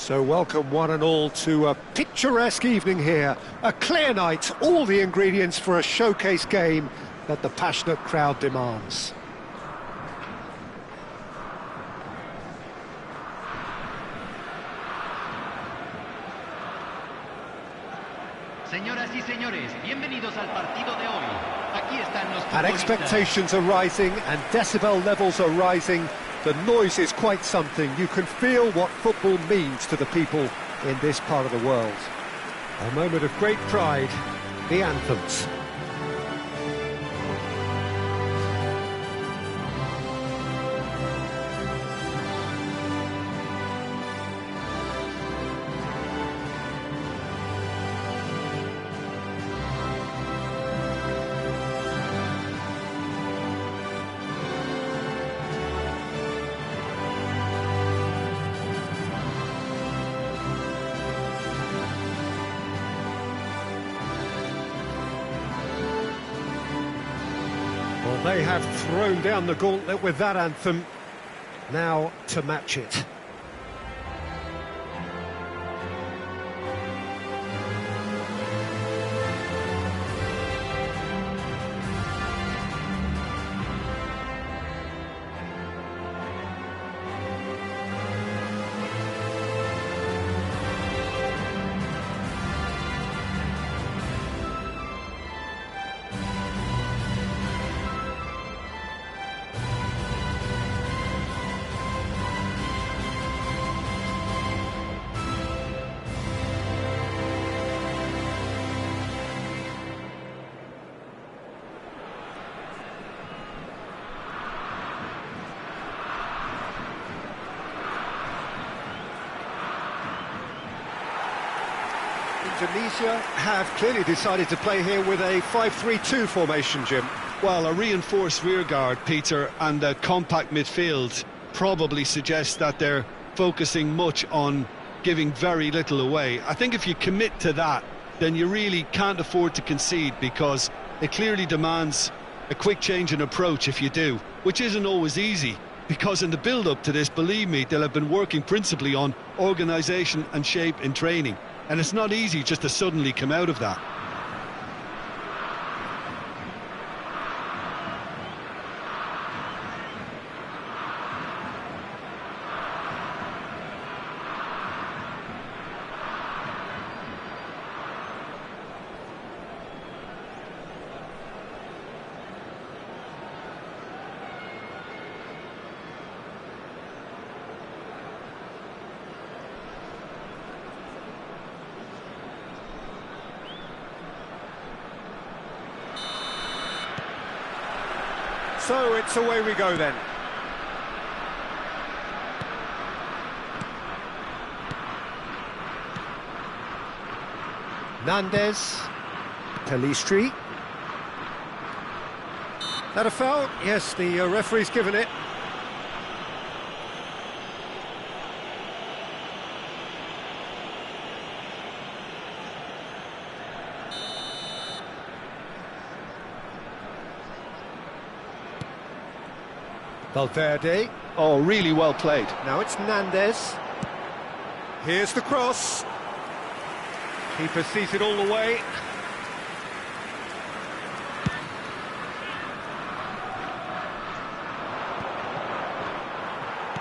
So welcome one and all to a picturesque evening here. A clear night, all the ingredients for a showcase game that the passionate crowd demands. Señoras y señores, bienvenidos al partido de hoy. Aquí están los And expectations are rising and decibel levels are rising. The noise is quite something. You can feel what football means to the people in this part of the world. A moment of great pride, the anthems. Well, they have thrown down the gauntlet with that anthem. Now to match it. Indonesia have clearly decided to play here with a 5-3-2 formation, Jim. Well, a reinforced rearguard, Peter, and a compact midfield probably suggests that they're focusing much on giving very little away. I think if you commit to that, then you really can't afford to concede, because it clearly demands a quick change in approach if you do, which isn't always easy, because in the build-up to this, believe me, they'll have been working principally on organisation and shape in training. And it's not easy just to suddenly come out of that. So it's away we go then. Nandez, Pelistri. That a foul? Yes, the referee's given it. Valverde. Oh, really well played. Now it's Nandez. Here's the cross. Keeper sees it all the way.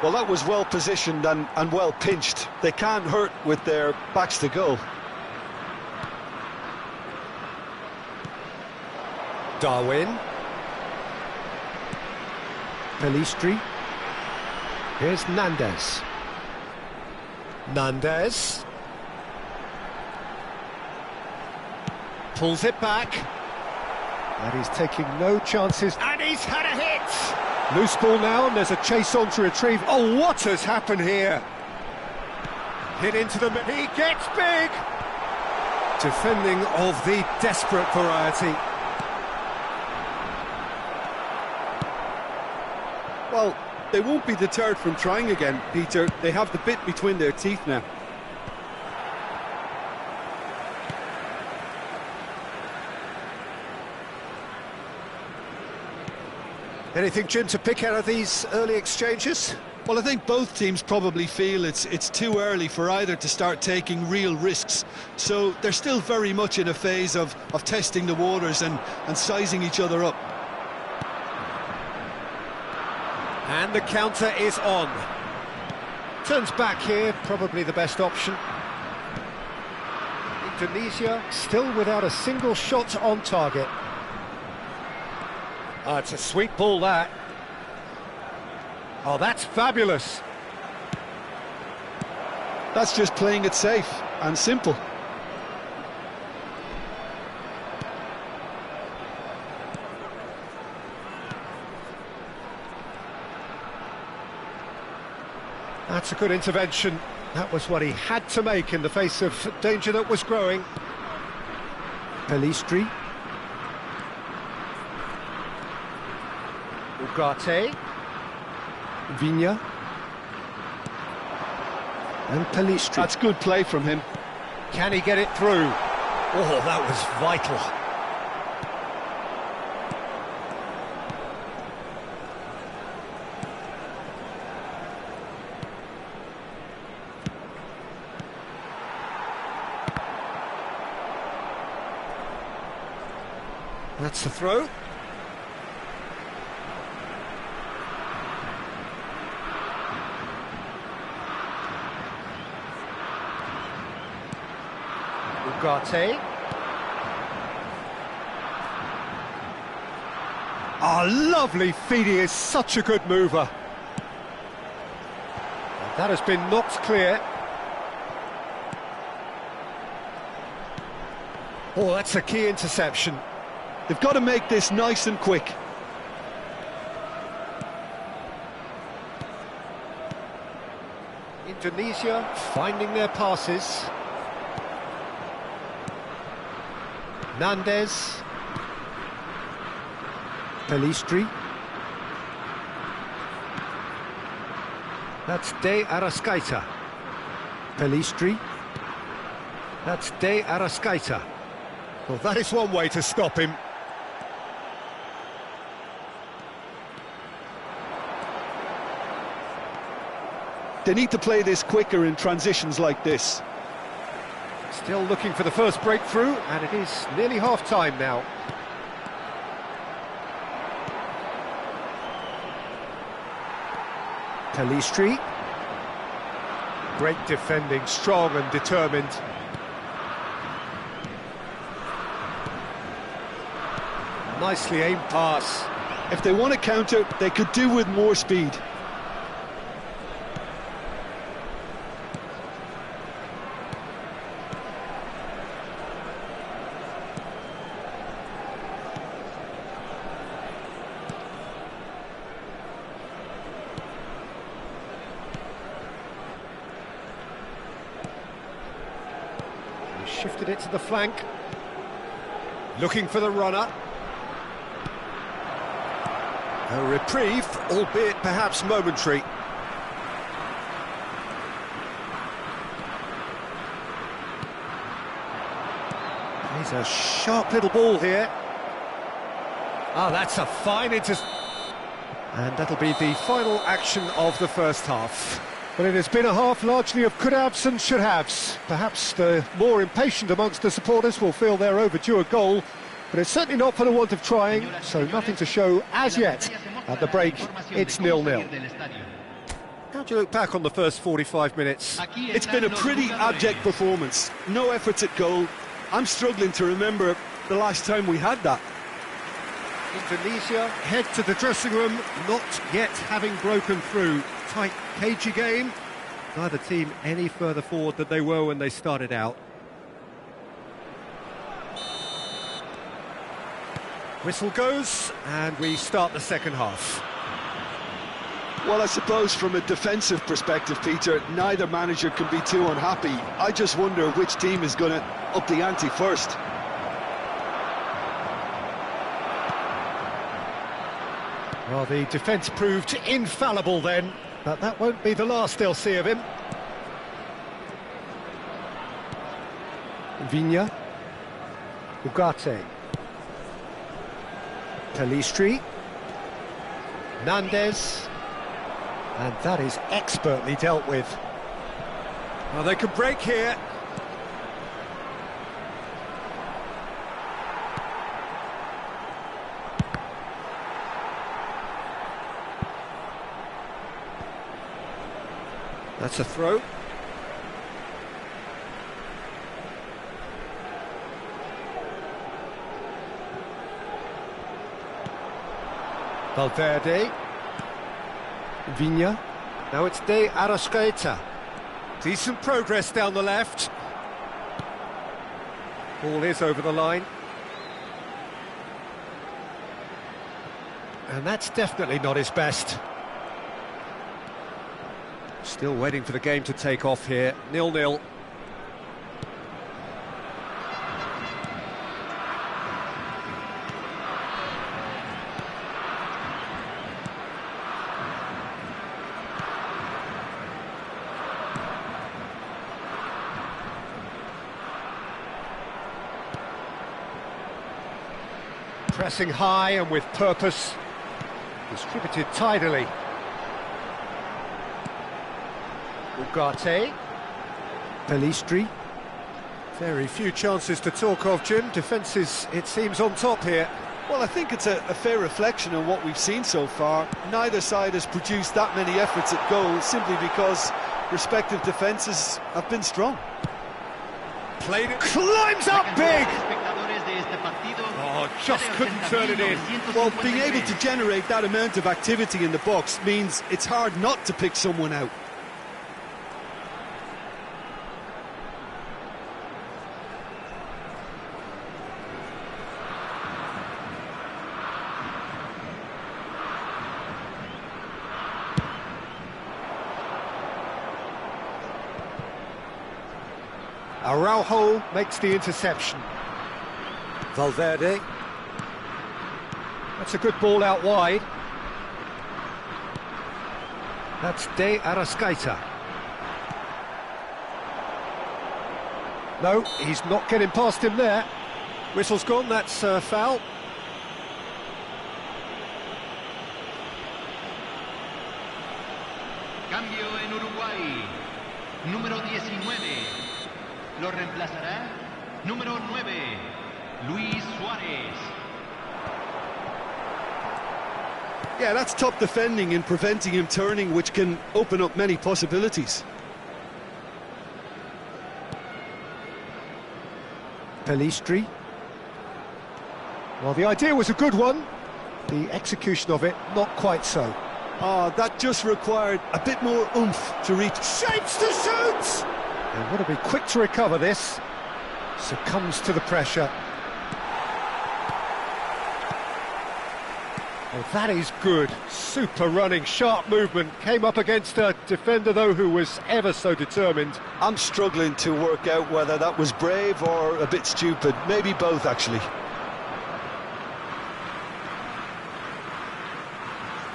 Well, that was well positioned and well pinched. They can't hurt with their backs to goal. Darwin. Pelistri. Here's Nandez. Nandez. Pulls it back. And he's taking no chances. And he's had a hit! Loose ball now, and there's a chase on to retrieve. Oh, what has happened here? Hit into the... He gets big! Defending of the desperate variety. Well, they won't be deterred from trying again, Peter. They have the bit between their teeth now. Anything, Jim, to pick out of these early exchanges? Well, I think both teams probably feel it's too early for either to start taking real risks. So they're still very much in a phase of testing the waters and sizing each other up. And the counter is on. Turns back here, probably the best option. Indonesia still without a single shot on target. Oh, it's a sweet ball, that. Oh, that's fabulous. That's just playing it safe and simple. That's a good intervention. That was what he had to make in the face of danger that was growing. Pelistri. Ugarte. Vigna. And Pelistri. That's good play from him. Can he get it through? Oh, that was vital. That's the throw. Ugarte. Oh, lovely feed, he is such a good mover. And that has been knocked clear. Oh, that's a key interception. They've got to make this nice and quick. Indonesia finding their passes. Nandes. Pelistri. That's De Arrascaeta. Pelistri. That's De Arrascaeta. Well, that is one way to stop him. They need to play this quicker in transitions like this. Still looking for the first breakthrough, and it is nearly half-time now. Pelistri. Great defending, strong and determined. Nicely aimed pass. If they want to counter, they could do with more speed. Shifted it to the flank. Looking for the runner. A reprieve, albeit perhaps momentary. He's a sharp little ball here. Ah, that's a fine and that'll be the final action of the first half. Well, it has been a half largely of could-haves and should-haves. Perhaps the more impatient amongst the supporters will feel they're overdue a goal, but it's certainly not for the want of trying, so nothing to show as yet. At the break, it's 0-0. How do you look back on the first 45 minutes? It's been a pretty abject performance. No efforts at goal. I'm struggling to remember the last time we had that. Indonesia head to the dressing room, not yet having broken through. Tight, cagey game. Neither team any further forward than they were when they started out. Whistle goes, and we start the second half. Well, I suppose from a defensive perspective, Peter, neither manager can be too unhappy. I just wonder which team is going to up the ante first. Well, the defence proved infallible then, but that won't be the last they'll see of him. Vigna. Ugarte. Pelistri. Nandes. And that is expertly dealt with. Well, they can break here. That's a throw. Valverde. Viña. Now it's De Arrascaeta. Decent progress down the left. Ball is over the line. And that's definitely not his best. Still waiting for the game to take off here. 0-0. Pressing high and with purpose. Distributed tidily. Ugarte. Pelistri. Very few chances to talk of, Jim. Defence is, it seems, on top here. Well, I think it's a fair reflection on what we've seen so far. Neither side has produced that many efforts at goal simply because respective defences have been strong. Played it, climbs up big! Oh, just couldn't turn it in. Well, being able to generate that amount of activity in the box means it's hard not to pick someone out. Araujo makes the interception. Valverde. That's a good ball out wide. That's De Arrascaeta. No, he's not getting past him there. Whistle's gone, that's foul. Cambio en Uruguay. Número 19. Lo reemplazará número 9, Luis Suárez. Yeah, that's top defending in preventing him turning, which can open up many possibilities. Pelistri. Well, the idea was a good one. The execution of it, not quite so. Oh, that just required a bit more oomph to reach. Shapes to shoot! They want to be quick to recover this. Succumbs to the pressure. Oh, that is good. Super running, sharp movement. Came up against a defender, though, who was ever so determined. I'm struggling to work out whether that was brave or a bit stupid. Maybe both, actually.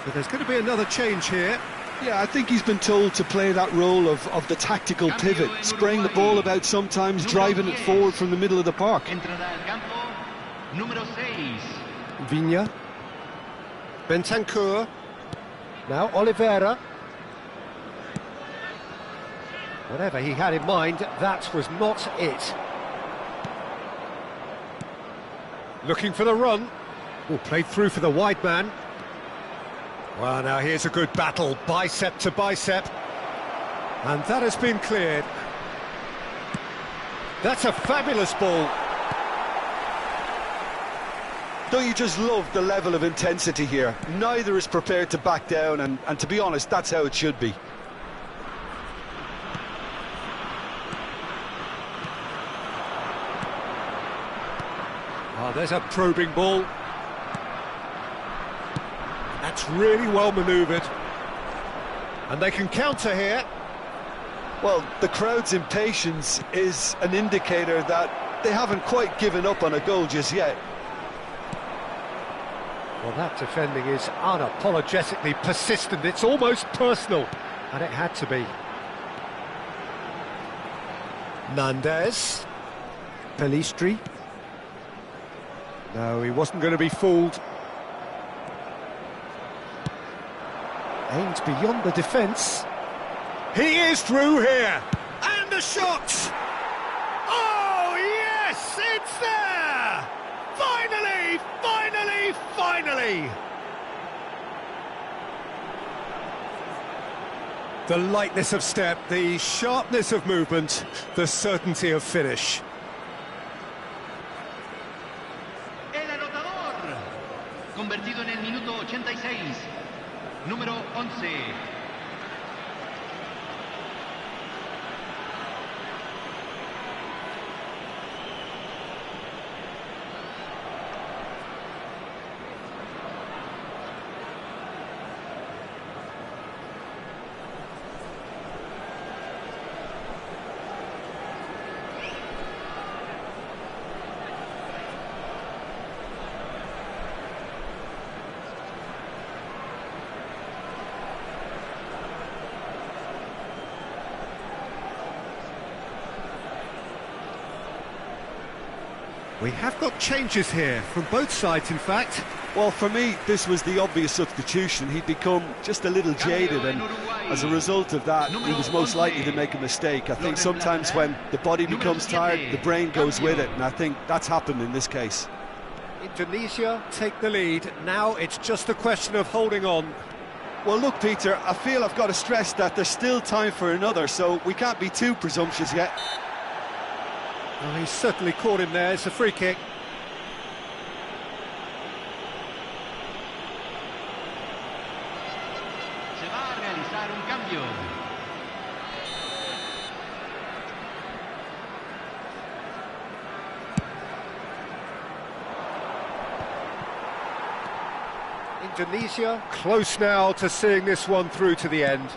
So there's going to be another change here. Yeah, I think he's been told to play that role of the tactical pivot, spraying the ball about sometimes, driving it forward from the middle of the park. Viña. Bentancur. Now Oliveira. Whatever he had in mind, that was not it. Looking for the run. Oh, played through for the wide man. Well, now here's a good battle, bicep to bicep. And that has been cleared. That's a fabulous ball. Don't you just love the level of intensity here? Neither is prepared to back down, and to be honest, that's how it should be. Oh, there's a probing ball. That's really well manoeuvred. And they can counter here. Well, the crowd's impatience is an indicator that they haven't quite given up on a goal just yet. Well, that defending is unapologetically persistent. It's almost personal. And it had to be. Nandez. Pelistri. No, he wasn't going to be fooled. Aimed beyond the defence. He is through here! And the shot! Oh, yes! It's there! Finally! Finally! Finally! The lightness of step, the sharpness of movement, the certainty of finish. El anotador, convertido en el minuto 86, número 11. We have got changes here, from both sides in fact. Well, for me, this was the obvious substitution. He'd become just a little jaded, and as a result of that, he was most likely to make a mistake. I think sometimes when the body becomes tired, the brain goes with it, and I think that's happened in this case. Indonesia take the lead. Now it's just a question of holding on. Well, look, Peter, I feel I've got to stress that there's still time for another, so we can't be too presumptuous yet. Well, he's certainly caught him there. It's a free kick. Se va a realizar un cambio. Indonesia close now to seeing this one through to the end.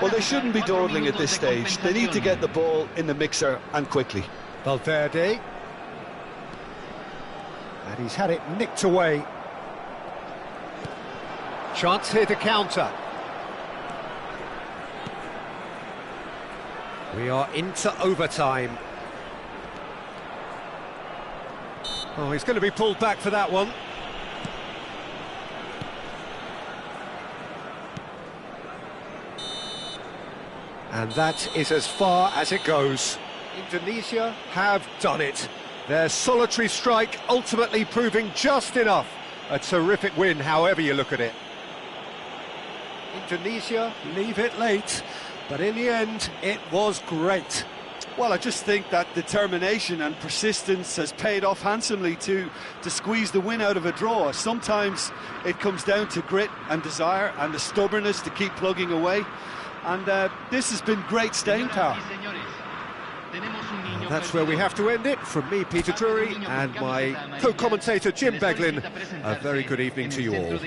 Well, they shouldn't be dawdling at this stage. They need to get the ball in the mixer, and quickly. Valverde. And he's had it nicked away. Chance here to counter. We are into overtime. Oh, he's going to be pulled back for that one. And that is as far as it goes. Indonesia have done it. Their solitary strike ultimately proving just enough. A terrific win, however you look at it. Indonesia leave it late, but in the end, it was great. Well, I just think that determination and persistence has paid off handsomely to squeeze the win out of a draw. Sometimes it comes down to grit and desire and the stubbornness to keep plugging away. And this has been great staying power. And that's where we have to end it. From me, Peter Drury, and my co-commentator, Jim Beglin, a very good evening to you all.